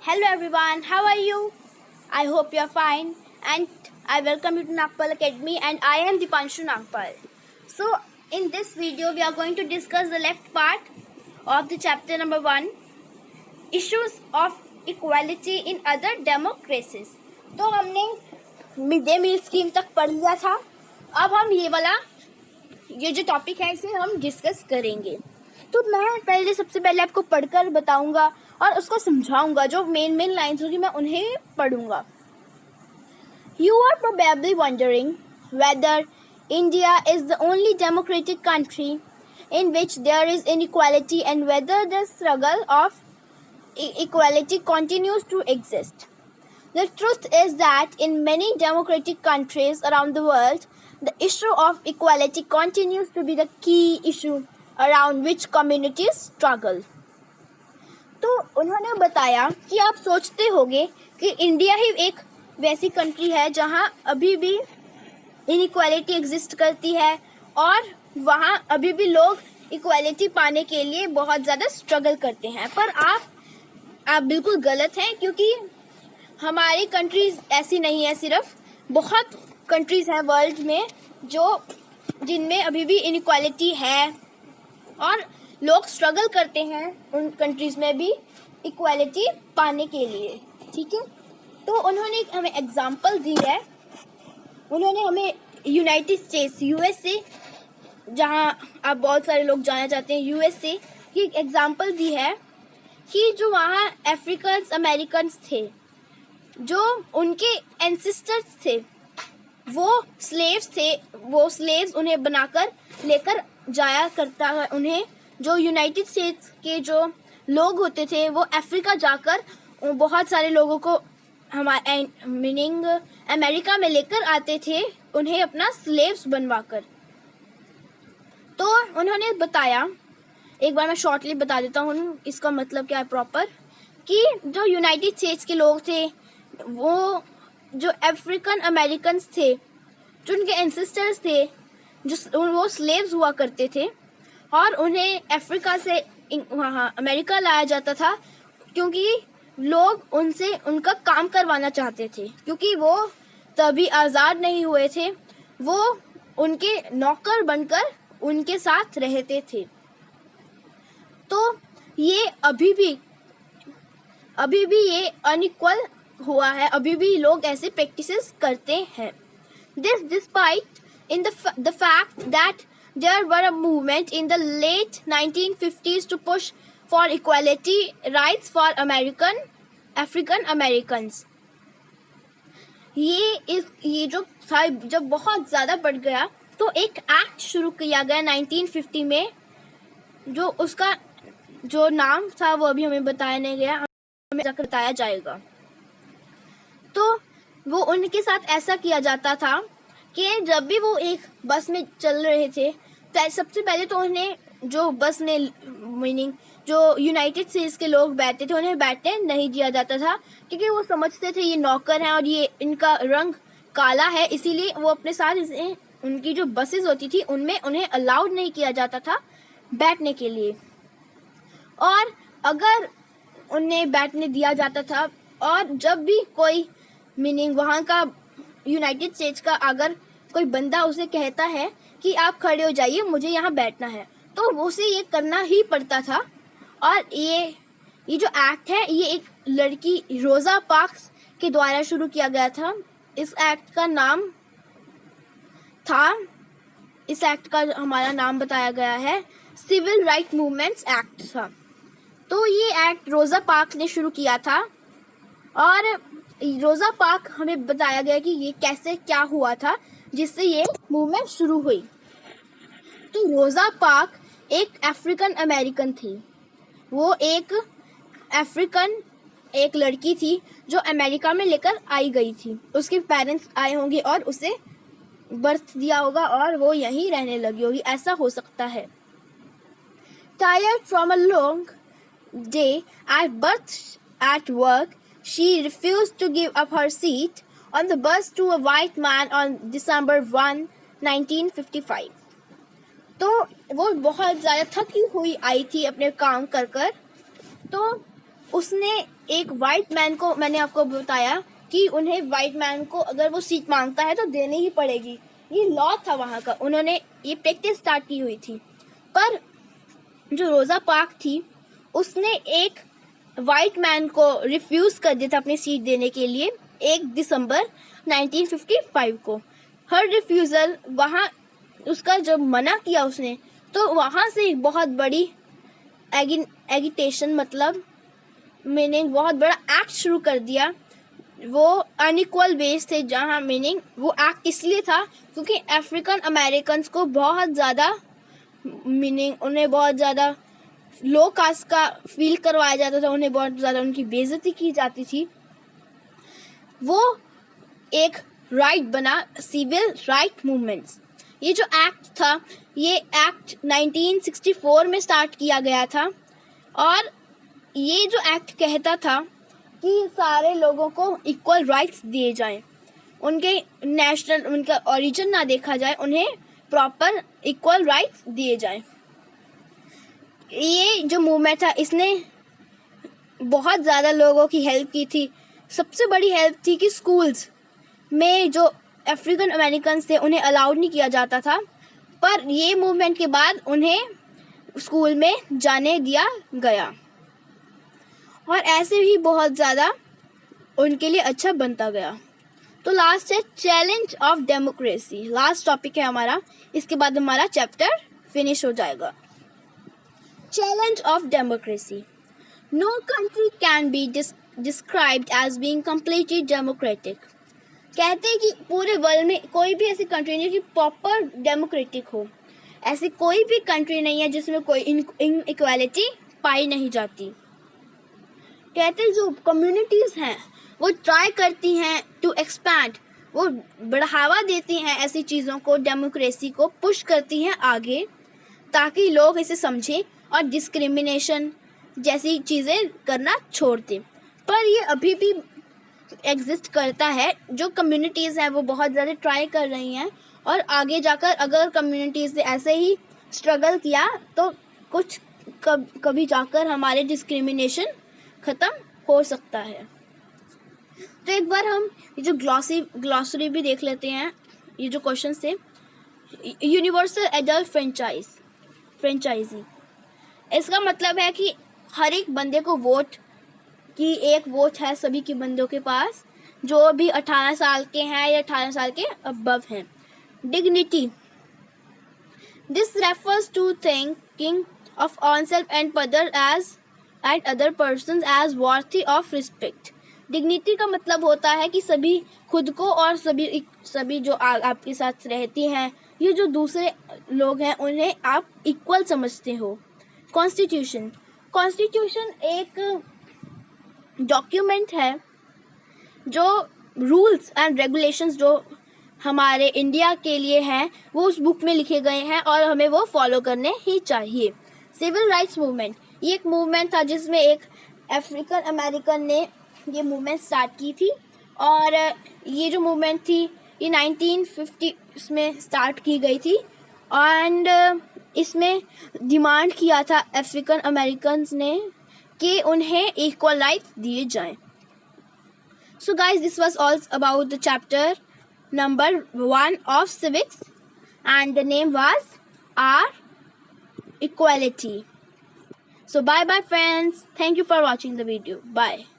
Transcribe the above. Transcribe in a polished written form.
Hello everyone, how are you? I hope you are fine and I welcome you to Nagpal Academy and I am Dipanshu Nagpal. So in this video we are going to discuss the left part of the chapter number 1, issues of equality in other democracies. तो हमने mid day meal scheme तक पढ़ लिया था. अब हम ये जो टॉपिक है इसे हम डिस्कस करेंगे. तो मैं सबसे पहले आपको पढ़कर बताऊंगा और उसको समझाऊंगा. जो मेन लाइन्स होगी मैं उन्हें पढ़ूंगा. You are probably wondering whether India is the only democratic country in which there is inequality and whether the struggle of equality continues to exist. The truth is that in many democratic countries around the world, the issue of equality continues to be the key issue around which communities struggle. तो उन्होंने बताया कि आप सोचते होंगे कि India ही एक वैसी कंट्री है जहां अभी भी इनइक्वालिटी एग्जिस्ट करती है और वहां अभी भी लोग इक्वालिटी पाने के लिए बहुत ज़्यादा स्ट्रगल करते हैं. पर आप बिल्कुल गलत हैं, क्योंकि हमारी कंट्रीज ऐसी नहीं है. सिर्फ बहुत कंट्रीज हैं वर्ल्ड में जिनमें अभी भी इनइक्वालिटी है और लोग स्ट्रगल करते हैं उन कंट्रीज में भी इक्वालिटी पाने के लिए. ठीक है, तो उन्होंने हमें एग्जांपल दी है. उन्होंने हमें यूनाइटेड स्टेट्स यूएसए, जहां आप बहुत सारे लोग जाना चाहते हैं, यूएसए की एक एग्जांपल दी है कि जो वहाँ अफ्रीकन्स अमेरिकन्स थे, जो उनके एंसेस्टर्स थे, वो स्लेव्स थे. वो स्लेव्स उन्हें बनाकर लेकर जाया करता है. उन्हें जो यूनाइटेड स्टेट्स के जो लोग होते थे वो अफ्रीका जाकर बहुत सारे लोगों को मीनिंग अमेरिका में लेकर आते थे, उन्हें अपना स्लेव्स बनवाकर. तो उन्होंने बताया, एक बार मैं शॉर्टली बता देता हूँ इसका मतलब क्या है प्रॉपर, कि जो यूनाइटेड स्टेट्स के लोग थे, वो जो अफ्रीकन अमेरिकन्स थे, जो उनके एंसेस्टर्स थे, जो वो स्लेव्स हुआ करते थे और उन्हें अफ्रीका से वहाँ अमेरिका लाया जाता था, क्योंकि लोग उनसे उनका काम करवाना चाहते थे, क्योंकि वो तभी आज़ाद नहीं हुए थे. वो उनके नौकर बनकर उनके साथ रहते थे. तो ये अभी भी ये अनइक्वल हुआ है. अभी भी लोग ऐसे प्रैक्टिसेस करते हैं. This despite in the fact that there were a movement in the late 1950s to push for equality rights for African Americans. ये जो था, जब बहुत ज़्यादा बढ़ गया तो एक एक्ट शुरू किया गया 1950 में, जो उसका जो नाम था वो अभी हमें बताया नहीं गया, हमें जाकर बताया जाएगा. तो वो उनके साथ ऐसा किया जाता था कि जब भी वो एक बस में चल रहे थे तो सबसे पहले तो उन्हें जो बस में मीनिंग जो यूनाइटेड स्टेट्स के लोग बैठते थे उन्हें बैठने नहीं दिया जाता था, क्योंकि वो समझते थे ये नौकर हैं और ये इनका रंग काला है, इसीलिए वो अपने साथ उनकी जो बसेस होती थी उनमें उन्हें अलाउड नहीं किया जाता था बैठने के लिए. और अगर उन्हें बैठने दिया जाता था और जब भी कोई मीनिंग वहाँ का यूनाइटेड स्टेट्स का अगर कोई बंदा उसे कहता है कि आप खड़े हो जाइए, मुझे यहाँ बैठना है, तो उसे ये करना ही पड़ता था. और ये जो एक्ट है ये एक लड़की रोज़ा पार्क्स के द्वारा शुरू किया गया था. इस एक्ट का हमारा नाम बताया गया है सिविल राइट मूवमेंट्स एक्ट था. तो ये एक्ट रोज़ा पार्क्स ने शुरू किया था और रोज़ा पार्क हमें बताया गया कि ये कैसे क्या हुआ था जिससे ये मूवमेंट शुरू हुई. तो रोज़ा पार्क एक अफ्रीकन अमेरिकन थी. वो एक लड़की थी जो अमेरिका में लेकर आई गई थी. उसके पेरेंट्स आए होंगे और उसे बर्थ दिया होगा और वो यहीं रहने लगी होगी, ऐसा हो सकता है. Tired from a long day at work, she refused to give up her seat on the bus to a white man on December 1, 1955. तो वो बहुत ज़्यादा थकी हुई आई थी अपने काम कर. तो उसने एक वाइट मैन को, मैंने आपको बताया कि उन्हें वाइट मैन को अगर वो सीट मांगता है तो देनी ही पड़ेगी, ये लॉ था वहाँ का। उन्होंने ये प्रैक्टिस स्टार्ट की हुई थी। पर जो रोज़ा पार्क्स थी उसने एक वाइट मैन को रिफ्यूज़ कर दिया था अपनी सीट देने के लिए 1 दिसंबर 1955 को। हर रिफ्यूज़ल वहाँ उसका जब मना किया उसने, तो वहाँ से एक बहुत बड़ी एगिटेशन, मतलब मीनिंग बहुत बड़ा एक्ट शुरू कर दिया। वो अनइक्वल वेज थे, जहाँ मीनिंग वो एक्ट इसलिए था क्योंकि अफ्रीकन अमेरिकन्स को बहुत ज़्यादा मीनिंग उन्हें बहुत ज़्यादा लो कास्ट का फील करवाया जाता था, उन्हें बहुत ज़्यादा उनकी बेइज्जती की जाती थी। वो एक राइट बना, सिविल राइट मूवमेंट्स। ये जो एक्ट था, ये एक्ट 1964 में स्टार्ट किया गया था और ये जो एक्ट कहता था कि सारे लोगों को इक्वल राइट्स दिए जाएं, उनके नेशनल उनका ओरिजिन ना देखा जाए, उन्हें प्रॉपर इक्वल राइट्स दिए जाएं। ये जो मूवमेंट था इसने बहुत ज़्यादा लोगों की हेल्प की थी। सबसे बड़ी हेल्प थी कि स्कूल्स में जो अफ्रीकन अमेरिकन्स थे उन्हें अलाउड नहीं किया जाता था, पर ये मूवमेंट के बाद उन्हें स्कूल में जाने दिया गया और ऐसे ही बहुत ज़्यादा उनके लिए अच्छा बनता गया। तो लास्ट है challenge of democracy, last topic है हमारा, इसके बाद हमारा चैप्टर फिनिश हो जाएगा। Challenge of democracy. No country can be described as being completely democratic. कहते हैं कि पूरे वर्ल्ड में कोई भी ऐसी कंट्री नहीं जो प्रॉपर डेमोक्रेटिक हो। ऐसी कोई भी कंट्री नहीं है जिसमें कोई इनइक्वालिटी पाई नहीं जाती। कहते हैं जो कम्युनिटीज़ हैं वो ट्राई करती हैं टू एक्सपैंड, वो बढ़ावा देती हैं ऐसी चीज़ों को, डेमोक्रेसी को पुश करती हैं आगे ताकि लोग इसे समझें और डिस्क्रिमिनेशन जैसी चीज़ें करना छोड़ दें। पर ये अभी भी एग्जिस्ट करता है। जो कम्युनिटीज़ हैं वो बहुत ज़्यादा ट्राई कर रही हैं और आगे जाकर अगर कम्युनिटीज़ ने ऐसे ही स्ट्रगल किया तो कुछ कभी जाकर हमारे डिस्क्रिमिनेशन ख़त्म हो सकता है। तो एक बार हम ये जो ग्लॉसरी भी देख लेते हैं। ये जो क्वेश्चन थे, यूनिवर्सल एडल्ट फ्रेंचाइजी, इसका मतलब है कि हर एक बंदे को वोट की एक वोट है सभी के बंदों के पास, जो भी 18 साल के हैं या 18 साल के अबव हैं। Dignity, this refers to thinking of oneself and other persons as worthy of respect. Dignity का मतलब होता है कि सभी खुद को और सभी जो आपके साथ रहती हैं, ये जो दूसरे लोग हैं, उन्हें आप इक्वल समझते हो। कॉन्स्टिट्यूशन एक डॉक्यूमेंट है जो रूल्स एंड रेगुलेशंस जो हमारे इंडिया के लिए हैं वो उस बुक में लिखे गए हैं और हमें वो फॉलो करने ही चाहिए। सिविल राइट्स मूवमेंट, ये एक मूवमेंट था जिसमें एक अफ्रीकन अमेरिकन ने ये मूवमेंट स्टार्ट की थी और ये जो मूवमेंट थी ये 1950 में स्टार्ट की गई थी एंड इसमें डिमांड किया था अफ्रीकन अमेरिकन्स ने कि उन्हें इक्वल राइट्स दिए जाएं। So guys, this was all about the chapter number 1 of civics and the name was R equality. So bye bye friends. Thank you for watching the video. Bye.